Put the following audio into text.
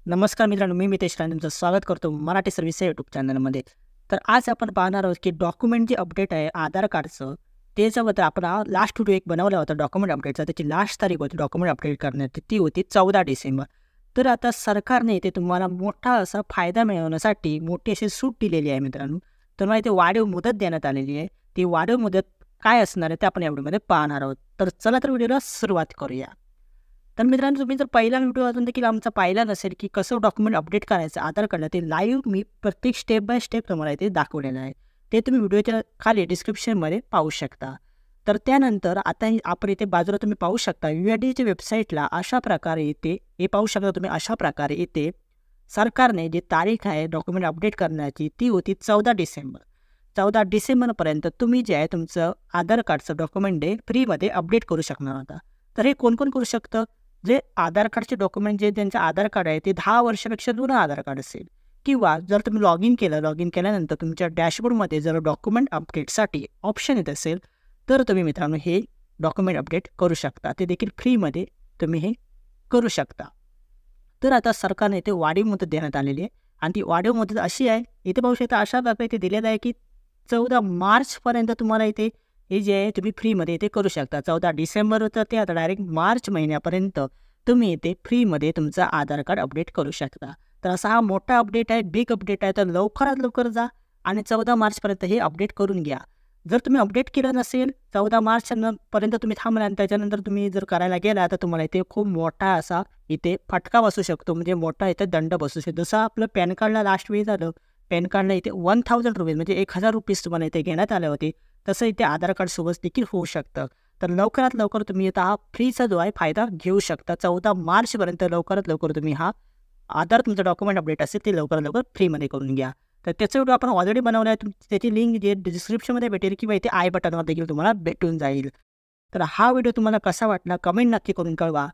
नमस्कार मित्रांनो, मी मितेश राणे तुमचं स्वागत करतो मराठी सर्व्हिस या यूट्यूब चॅनलमध्ये. तर आज आपण पाहणार आहोत की डॉक्युमेंट जे अपडेट आहे आधार कार्डचं, त्याच्याबद्दल आपण लास्ट व्हिडिओ एक बनवला होता डॉक्युमेंट अपडेटचा. त्याची लास्ट तारीख होती डॉक्युमेंट अपडेट करण्याची, ती होती 14 डिसेंबर. तर आता सरकारने इथे तुम्हाला मोठा असा फायदा मिळवण्यासाठी मोठी अशी सूट दिलेली आहे मित्रांनो. तर मला इथे वाढीव मुदत देण्यात आलेली आहे. ती वाढीव मुदत काय असणार आहे ते आपण या व्हिडिओमध्ये पाहणार आहोत. तर चला तर व्हिडिओला सुरुवात करूया. तर मित्रांनो, तुम्ही जर पहिला व्हिडिओ अजून देखील आमचा पाहिला नसेल की कसं डॉक्युमेंट अपडेट करायचं आधार कार्डला, ते लाईव्ह मी प्रत्येक स्टेप बाय स्टेप तुम्हाला इथे दाखवलेलं आहे. ते तुम्ही व्हिडिओच्या खाली डिस्क्रिप्शनमध्ये पाहू शकता. तर त्यानंतर आता आपण इथे बाजूला तुम्ही पाहू शकता UIDच्या वेबसाईटला अशा प्रकारे येते, हे पाहू शकता तुम्ही अशा प्रकारे येते. सरकारने जी तारीख आहे डॉक्युमेंट अपडेट करण्याची ती होती 14 डिसेंबर. 14 डिसेंबरपर्यंत तुम्ही जे आहे तुमचं आधार कार्डचं डॉक्युमेंट फ्रीमध्ये अपडेट करू शकणार होता. तर हे कोण कोण करू शकतं? जे आधार कार्डचे डॉक्युमेंट जे त्यांचं आधार कार्ड आहे ते 10 वर्षापेक्षा जुनं आधार कार्ड असेल, किंवा जर तुम्ही लॉगिन केल्यानंतर तुमच्या डॅशबोर्डमध्ये जर डॉक्युमेंट अपडेटसाठी ऑप्शन येत असेल, तर तुम्ही मित्रांनो हे डॉक्युमेंट अपडेट करू शकता. ते देखील फ्रीमध्ये तुम्ही हे करू शकता. तर आता सरकारने इथे वाढीव मुदत देण्यात आलेली आहे आणि ती वाढीव मुदत अशी आहे, इथे पाहू शकता अशा प्रकारे इथे दिलेलं आहे की 14 मार्चपर्यंत तुम्हाला इथे हे जे आहे तुम्ही फ्रीमध्ये इथे करू शकता. 14 डिसेंबर होतं ते आता डायरेक्ट मार्च महिन्यापर्यंत तुम्ही इथे फ्रीमध्ये तुमचं आधार कार्ड अपडेट करू शकता. तर असा हा मोठा अपडेट आहे, बिग अपडेट आहे. तर लवकरात लवकर जा आणि 14 मार्चपर्यंत हे अपडेट करून घ्या. जर तुम्ही अपडेट केलं नसेल 14 मार्च पर्यंत तुम्ही थांबला आणि त्याच्यानंतर तुम्ही जर करायला गेला तर तुम्हाला इथे खूप मोठा असा इथे फटका बसू शकतो, म्हणजे मोठा इथे दंड बसू शकतो. जसं आपलं पॅन कार्डला लास्ट वेळी झालं, पॅन कार्डला इथे ₹1000 म्हणजे ₹1000 तुम्हाला इथे घेण्यात आले होते, तसं इथे आधार कार्डसोबत देखील होऊ शकतं. तर लवकरात लवकर तुम्ही आता हा फ्रीचा जो आहे फायदा घेऊ शकता. 14 मार्चपर्यंत लवकरात लवकर तुम्ही हा आधार तुमचं डॉक्युमेंट अपडेट असेल ते लवकरात लवकर फ्रीमध्ये करून घ्या. तर त्याचा व्हिडिओ आपण ऑलरेडी बनवला आहे. त्याची लिंक जे डिस्क्रिप्शनमध्ये भेटेल किंवा इथे आय बटनवर देखील तुम्हाला भेटून जाईल. तर हा व्हिडिओ तुम्हाला कसा वाटला कमेंट नक्की करून कळवा.